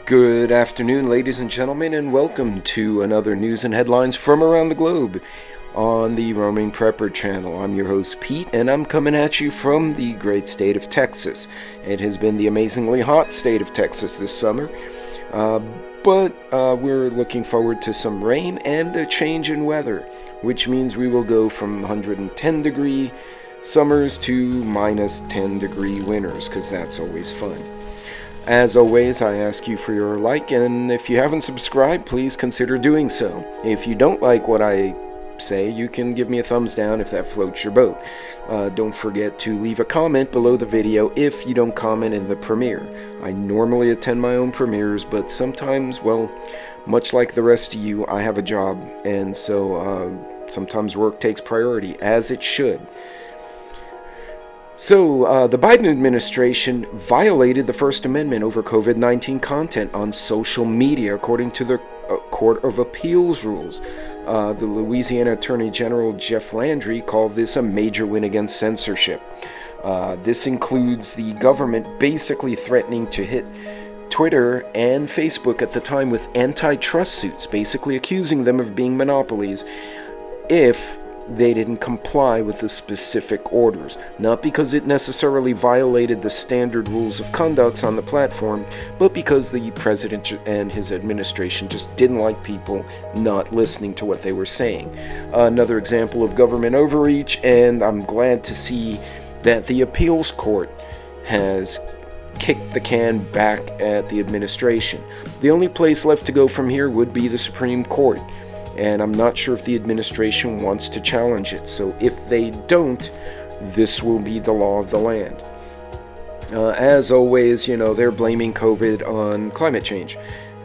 Good afternoon, ladies and gentlemen, and welcome to another news and headlines from around the globe on the Roaming Prepper channel. I'm your host, Pete, and I'm coming at you from the great state of Texas. It has been the amazingly hot state of Texas this summer, but we're looking forward to some rain and a change in weather, which means we will go from 110 degree summers to minus 10 degree winters, because that's always fun. As always, I ask you for your like, and if you haven't subscribed, please consider doing so. If you don't like what I say, you can give me a thumbs down if that floats your boat. Don't forget to leave a comment below the video if you don't comment in the premiere. I normally attend my own premieres, but sometimes, well, much like the rest of you, I have a job, and so sometimes work takes priority, as it should. So, the Biden administration violated the First Amendment over COVID-19 content on social media, according to the Court of Appeals rules. The Louisiana Attorney General Jeff Landry called this a major win against censorship. This includes the government basically threatening to hit Twitter and Facebook at the time with antitrust suits, basically accusing them of being monopolies if they didn't comply with the specific orders, not because it necessarily violated the standard rules of conduct on the platform, but because the president and his administration just didn't like people not listening to what they were saying. Another example of government overreach, and I'm glad to see that the appeals court has kicked the can back at the administration. The only place left to go from here would be the Supreme Court, and I'm not sure if the administration wants to challenge it. So if they don't, this will be the law of the land. As always, they're blaming COVID on climate change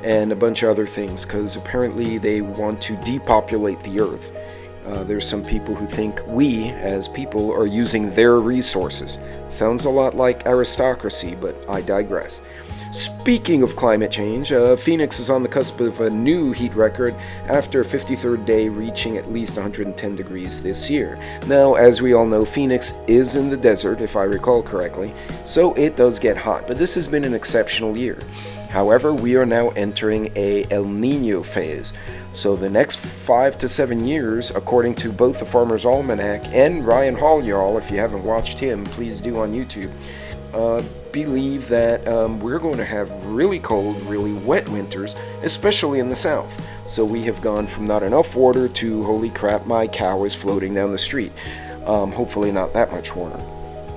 and a bunch of other things, because apparently they want to depopulate the earth. There's some people who think we, as people, are using their resources. Sounds a lot like aristocracy, but I digress. Speaking of climate change, Phoenix is on the cusp of a new heat record after a 53rd day reaching at least 110 degrees this year. Now, as we all know, Phoenix is in the desert, if I recall correctly, so it does get hot, but this has been an exceptional year. However, we are now entering a El Nino phase, so the next 5 to 7 years, according to both the Farmer's Almanac and Ryan Hall, y'all, if you haven't watched him, please do on YouTube, believe that we're going to have really cold, really wet winters, especially in the south. So we have gone from not enough water to holy crap, my cow is floating down the street. Hopefully not that much water.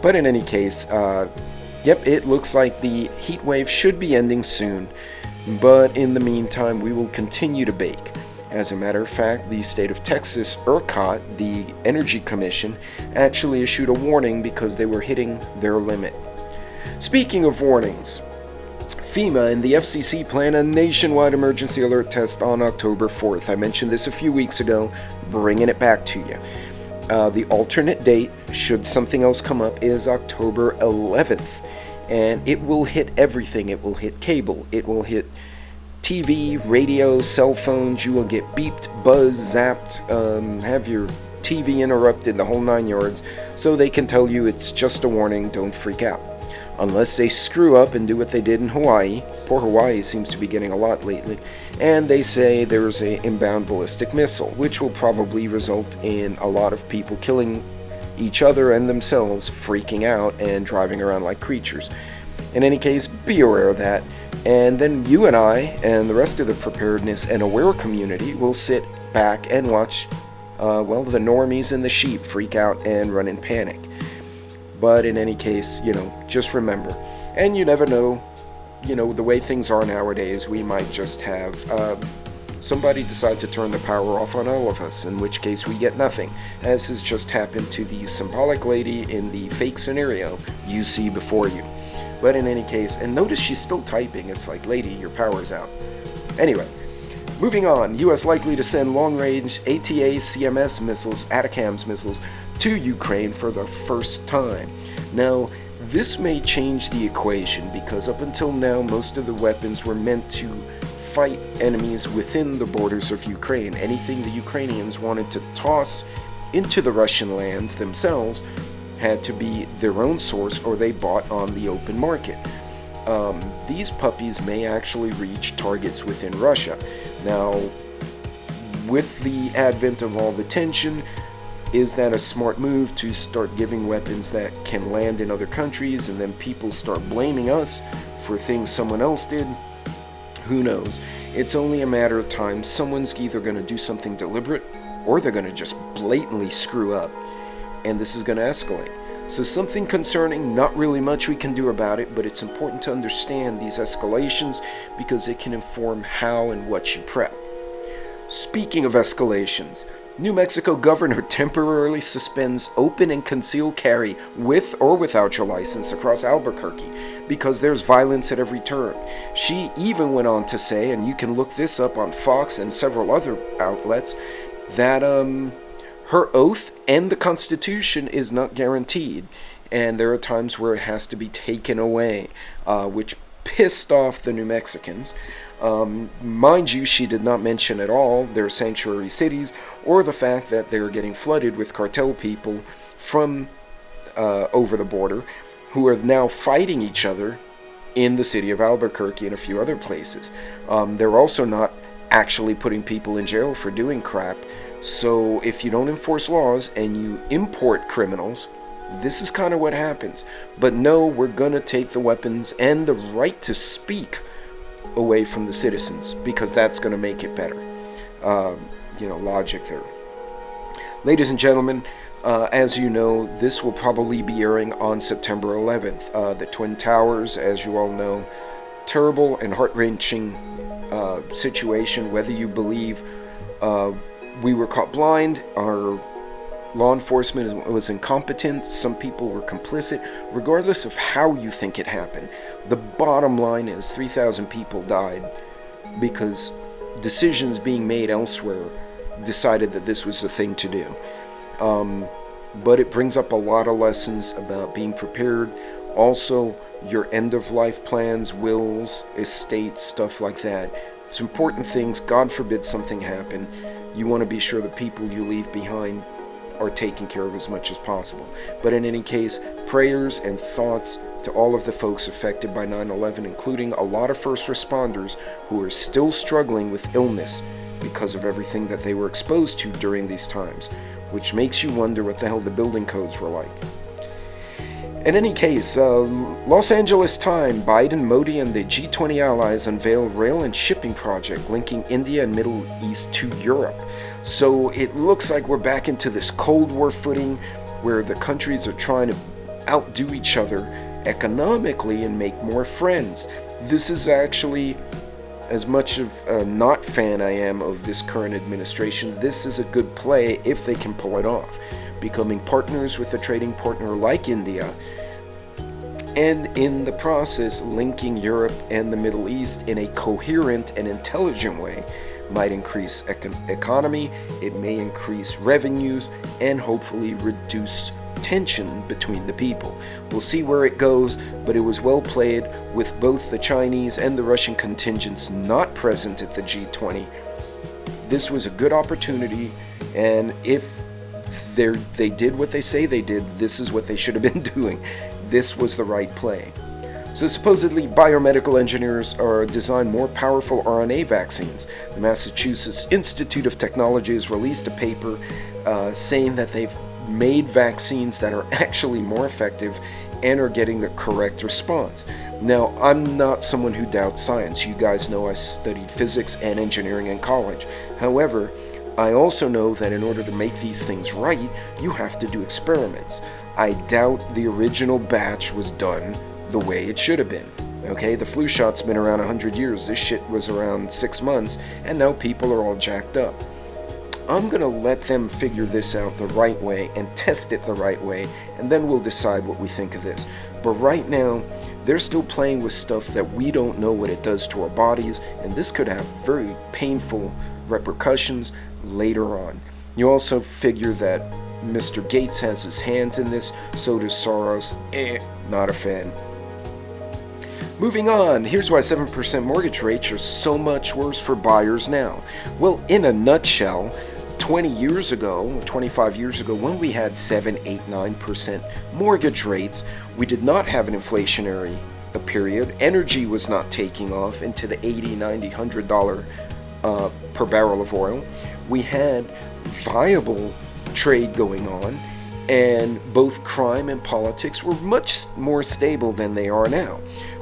But in any case, yep, it looks like the heat wave should be ending soon. But in the meantime, we will continue to bake. As a matter of fact, the state of Texas, ERCOT, the Energy Commission, actually issued a warning because they were hitting their limit. Speaking of warnings, FEMA and the FCC plan a nationwide emergency alert test on October 4th. I mentioned this a few weeks ago, bringing it back to you. The alternate date, should something else come up, is October 11th. And it will hit everything. It will hit cable. It will hit TV, radio, cell phones. You will get beeped, buzzed, zapped, have your TV interrupted, the whole 9 yards. So they can tell you it's just a warning, don't freak out. Unless they screw up and do what they did in Hawaii. Poor Hawaii seems to be getting a lot lately. And they say there's an inbound ballistic missile, which will probably result in a lot of people killing each other and themselves, freaking out and driving around like creatures. In any case, be aware of that. And then you and I and the rest of the preparedness and aware community will sit back and watch, the normies and the sheep freak out and run in panic. But in any case, just remember, and you never know, the way things are nowadays, we might just have somebody decide to turn the power off on all of us, in which case we get nothing, as has just happened to the symbolic lady in the fake scenario you see before you. But in any case, and notice she's still typing, it's like, lady, your power's out. Anyway, moving on, U.S. likely to send long-range ATACMS missiles, ATACMS missiles, to Ukraine for the first time. Now, this may change the equation, because up until now, most of the weapons were meant to fight enemies within the borders of Ukraine. Anything the Ukrainians wanted to toss into the Russian lands themselves had to be their own source, or they bought on the open market. these puppies may actually reach targets within Russia. Now, with the advent of all the tension, is that a smart move to start giving weapons that can land in other countries and then people start blaming us for things someone else did? Who knows? It's only a matter of time. Someone's either going to do something deliberate or they're going to just blatantly screw up. And this is going to escalate. So something concerning, not really much we can do about it, but it's important to understand these escalations because it can inform how and what you prep. Speaking of escalations, New Mexico governor temporarily suspends open and concealed carry with or without your license across Albuquerque because there's violence at every turn. She even went on to say, and you can look this up on Fox and several other outlets, that her oath and the Constitution is not guaranteed, and there are times where it has to be taken away, which pissed off the New Mexicans. Mind you, she did not mention at all their sanctuary cities or the fact that they're getting flooded with cartel people from over the border who are now fighting each other in the city of Albuquerque and a few other places. They're also not actually putting people in jail for doing crap. So if you don't enforce laws and you import criminals, this is kind of what happens. But no, we're gonna take the weapons and the right to speak away from the citizens because that's gonna make it better. Logic there. Ladies and gentlemen, as you know, this will probably be airing on September 11th. The Twin Towers, as you all know, terrible and heart-wrenching situation. Whether you believe we were caught blind, our law enforcement was incompetent, some people were complicit, regardless of how you think it happened, the bottom line is 3,000 people died because decisions being made elsewhere decided that this was the thing to do. But it brings up a lot of lessons about being prepared. Also, your end-of-life plans, wills, estates, stuff like that. It's important things. God forbid something happen. You want to be sure the people you leave behind are taken care of as much as possible. But in any case, prayers and thoughts to all of the folks affected by 9/11, including a lot of first responders who are still struggling with illness because of everything that they were exposed to during these times, which makes you wonder what the hell the building codes were like. In any case, Los Angeles Times, Biden, Modi, and the G20 allies unveil rail and shipping project linking India and Middle East to Europe. So it looks like we're back into this Cold War footing where the countries are trying to outdo each other economically and make more friends. This is actually, as much of a not fan I am of this current administration, this is a good play if they can pull it off. Becoming partners with a trading partner like India, and in the process linking Europe and the Middle East in a coherent and intelligent way might increase economy, it may increase revenues, and hopefully reduce tension between the people. We'll see where it goes, but it was well played with both the Chinese and the Russian contingents not present at the G20. This was a good opportunity, and if they did what they say they did, this is what they should have been doing. This was the right play. So supposedly biomedical engineers are designing more powerful RNA vaccines. The Massachusetts Institute of Technology has released a paper saying that they've made vaccines that are actually more effective and are getting the correct response. Now, I'm not someone who doubts science. You guys know I studied physics and engineering in college. However, I also know that in order to make these things right, you have to do experiments. I doubt the original batch was done the way it should have been. Okay, the flu shot's been around 100 years. This shit was around 6 months, and now people are all jacked up. I'm gonna let them figure this out the right way and test it the right way, and then we'll decide what we think of this. But right now, they're still playing with stuff that we don't know what it does to our bodies, and this could have very painful repercussions later on. You also figure that Mr. Gates has his hands in this, so does Soros. Not a fan. Moving on, here's why 7% mortgage rates are so much worse for buyers now. Well, in a nutshell, 20 years ago, 25 years ago, when we had 7, 8, 9% mortgage rates, we did not have an inflationary a period. Energy was not taking off into the $80, $90, $100 per barrel of oil. We had viable trade going on, and both crime and politics were much more stable than they are now.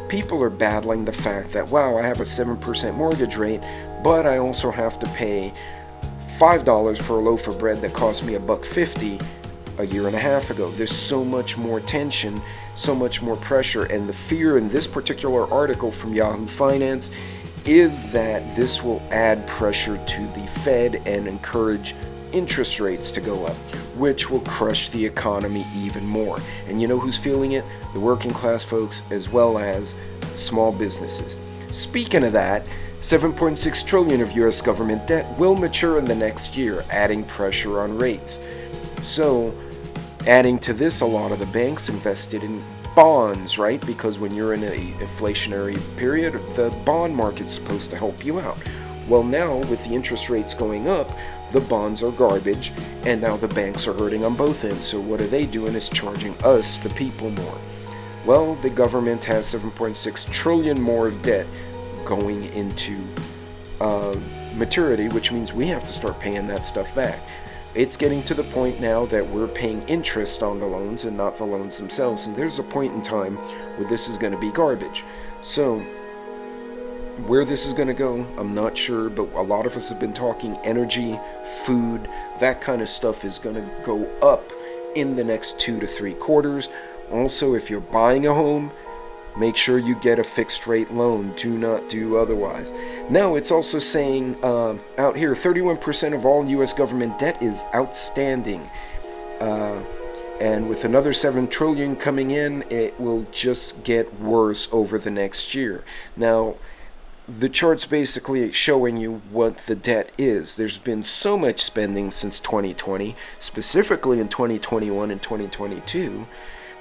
People are battling the fact that, wow, I have a 7% mortgage rate, but I also have to pay $5 for a loaf of bread that cost me $1.50 a year and a half ago. There's so much more tension, so much more pressure, and the fear in this particular article from Yahoo Finance is that this will add pressure to the Fed and encourage interest rates to go up, which will crush the economy even more. And you know who's feeling it? The working class folks, as well as small businesses. Speaking of that, $7.6 trillion of U.S. government debt will mature in the next year, adding pressure on rates. So, adding to this, a lot of the banks invested in bonds, right? Because when you're in an inflationary period, the bond market's supposed to help you out. Well, now with the interest rates going up, the bonds are garbage, and now the banks are hurting on both ends. So what are they doing is charging us, the people, more. Well, the government has $7.6 trillion more of debt going into maturity, which means we have to start paying that stuff back. It's getting to the point now that we're paying interest on the loans and not the loans themselves, and there's a point in time where this is going to be garbage. So where this is going to go, I'm not sure, but a lot of us have been talking energy, food, that kind of stuff is going to go up in the next 2 to 3 quarters. Also, if you're buying a home, make sure you get a fixed rate loan. Do not do otherwise. Now, it's also saying out here, 31% of all U.S. government debt is outstanding. And with another $7 trillion coming in, it will just get worse over the next year. Now, the chart's basically showing you what the debt is. There's been so much spending since 2020, specifically in 2021 and 2022,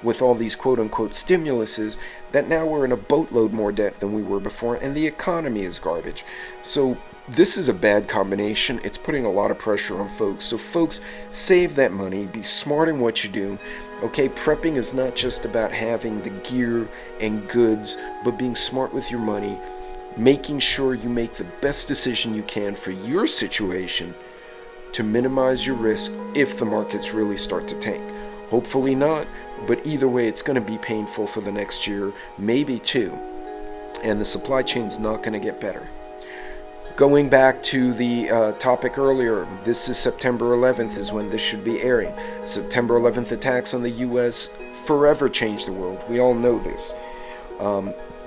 with all these quote-unquote stimuluses, that now we're in a boatload more debt than we were before, and the economy is garbage. So this is a bad combination. It's putting a lot of pressure on folks. So folks, save that money. Be smart in what you do. Okay, prepping is not just about having the gear and goods, but being smart with your money, making sure you make the best decision you can for your situation to minimize your risk if the markets really start to tank. Hopefully not, but either way, it's going to be painful for the next year, maybe 2, and the supply chain's not going to get better. Going back to the topic earlier, this is September 11th is when this should be airing. September 11th attacks on the U.S. forever changed the world. We all know this.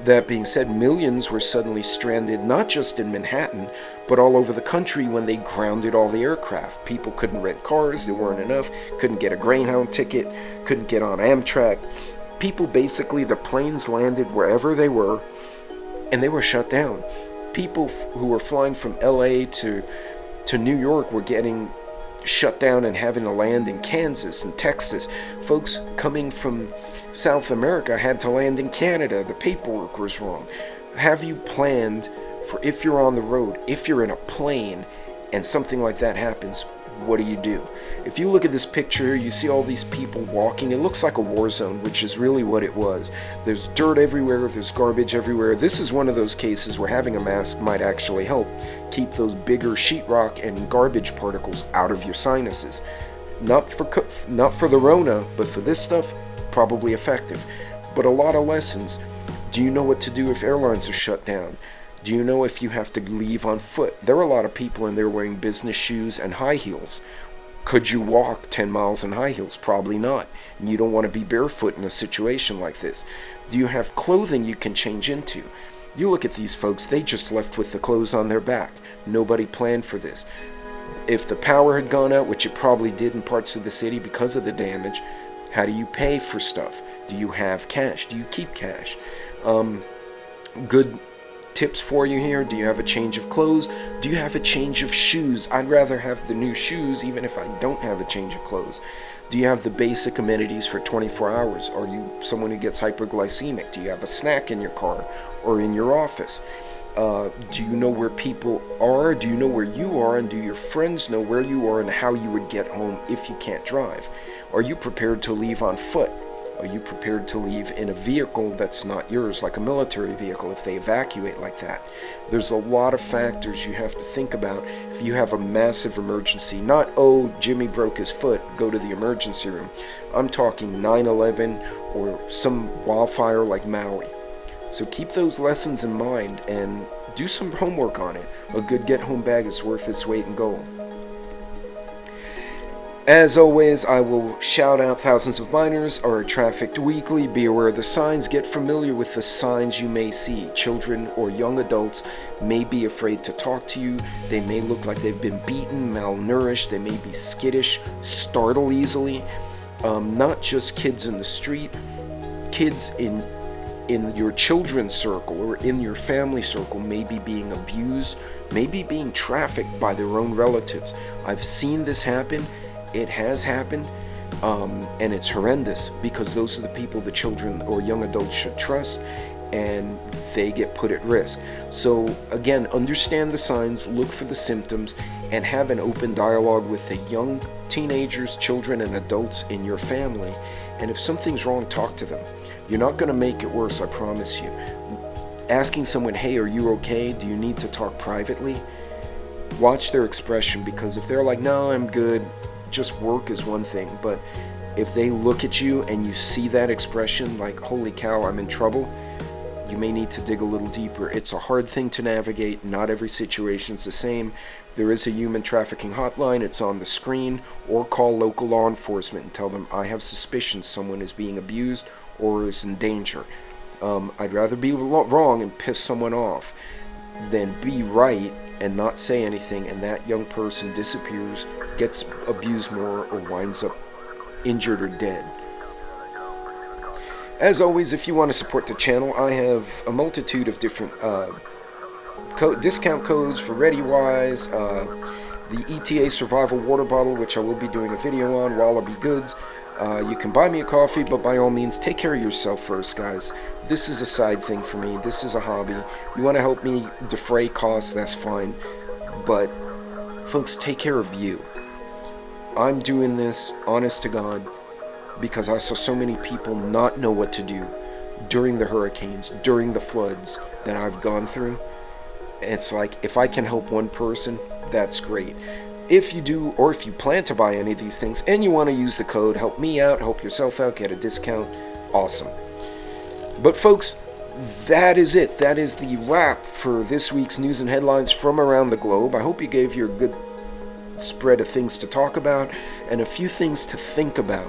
That being said, millions were suddenly stranded, not just in Manhattan, but all over the country when they grounded all the aircraft. People couldn't rent cars, there weren't enough, couldn't get a Greyhound ticket, couldn't get on Amtrak. People basically, the planes landed wherever they were, and they were shut down. People who were flying from LA to New York were getting shut down and having to land in Kansas and Texas. Folks coming from South America had to land in Canada. The paperwork was wrong. Have you planned for if you're on the road, if you're in a plane and something like that happens, what do? If you look at this picture, you see all these people walking. It looks like a war zone, which is really what it was. There's dirt everywhere. There's garbage everywhere. This is one of those cases where having a mask might actually help keep those bigger sheetrock and garbage particles out of your sinuses. Not for the Rona, but for this stuff, probably effective. But a lot of lessons. Do you know what to do if airlines are shut down? Do you know if you have to leave on foot? There are a lot of people in there wearing business shoes and high heels. Could you walk 10 miles in high heels? Probably not. And you don't want to be barefoot in a situation like this. Do you have clothing you can change into? You look at these folks, they just left with the clothes on their back. Nobody planned for this. If the power had gone out, which it probably did in parts of the city because of the damage, how do you pay for stuff? Do you have cash? Do you keep cash? Good tips for you here. Do you have a change of clothes? Do you have a change of shoes? I'd rather have the new shoes even if I don't have a change of clothes. Do you have the basic amenities for 24 hours? Are you someone who gets hyperglycemic? Do you have a snack in your car or in your office? Do you know where people are? Do you know where you are? And do your friends know where you are and how you would get home if you can't drive? Are you prepared to leave on foot? Are you prepared to leave in a vehicle that's not yours, like a military vehicle, if they evacuate like that? There's a lot of factors you have to think about if you have a massive emergency. Not, oh, Jimmy broke his foot, go to the emergency room. I'm talking 9/11 or some wildfire like Maui. So keep those lessons in mind and do some homework on it. A good get-home bag is worth its weight in gold. As always, I will shout out thousands of minors are trafficked weekly. Be aware of the signs. Get familiar with the signs you may see. Children or young adults may be afraid to talk to you. They may look like they've been beaten, malnourished. They may be skittish, startle easily. Not just kids in the street. Kids in your children's circle or in your family circle may be being abused, may be being trafficked by their own relatives. I've seen this happen. It has happened, and it's horrendous because those are the people the children or young adults should trust, and they get put at risk. So again, understand the signs, look for the symptoms, and have an open dialogue with the young teenagers, children, and adults in your family. And if something's wrong, talk to them. You're not going to make it worse, I promise you. Asking someone, hey, are you okay? Do you need to talk privately? Watch their expression, because if they're like, no, I'm good, just work is one thing, but if they look at you and you see that expression like, holy cow, I'm in trouble, you may need to dig a little deeper. It's a hard thing to navigate. Not every situation is the same. There is a human trafficking hotline. It's on the screen. Or call local law enforcement and tell them, I have suspicions someone is being abused or is in danger. I'd rather be wrong and piss someone off than be right and not say anything, and that young person disappears, gets abused more, or winds up injured or dead. As always, if you want to support the channel, I have a multitude of different discount codes for ReadyWise, the ETA Survival Water Bottle, which I will be doing a video on, Wallaby Goods. You can buy me a coffee, but by all means, take care of yourself first, guys. This is a side thing for me. This is a hobby. You want to help me defray costs, that's fine. But, folks, take care of you. I'm doing this, honest to God, because I saw so many people not know what to do during the hurricanes, during the floods that I've gone through. It's like, if I can help one person, that's great. If you do, or if you plan to buy any of these things and you want to use the code, help me out, help yourself out, get a discount, awesome. But folks, that is it. That is the wrap for this week's news and headlines from around the globe. I hope you gave you a good spread of things to talk about and a few things to think about.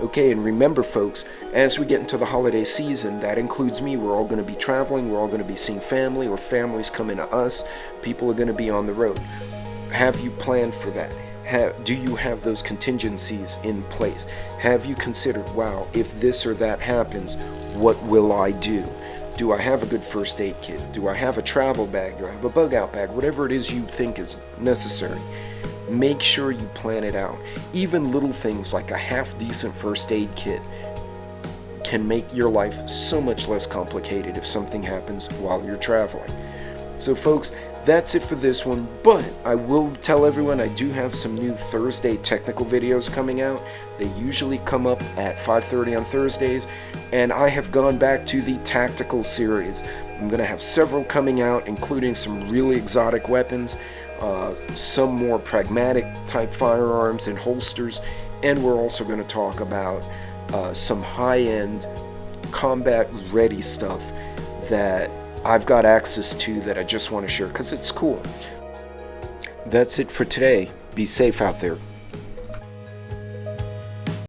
Okay, and remember, folks, as we get into the holiday season, that includes me. We're all going to be traveling. We're all going to be seeing family, or families coming to us. People are going to be on the road. Have you planned for that? Do you have those contingencies in place? Have you considered, wow, if this or that happens, what will I do? Do I have a good first aid kit? Do I have a travel bag? Do I have a bug out bag? Whatever it is you think is necessary. Make sure you plan it out. Even little things like a half-decent first aid kit can make your life so much less complicated if something happens while you're traveling. So folks, that's it for this one, but I will tell everyone I do have some new Thursday technical videos coming out. They usually come up at 5:30 on Thursdays, and I have gone back to the tactical series. I'm going to have several coming out, including some really exotic weapons, some more pragmatic type firearms and holsters, and we're also going to talk about some high-end combat ready stuff that I've got access to that I just want to share because it's cool. That's it for today. Be safe out there.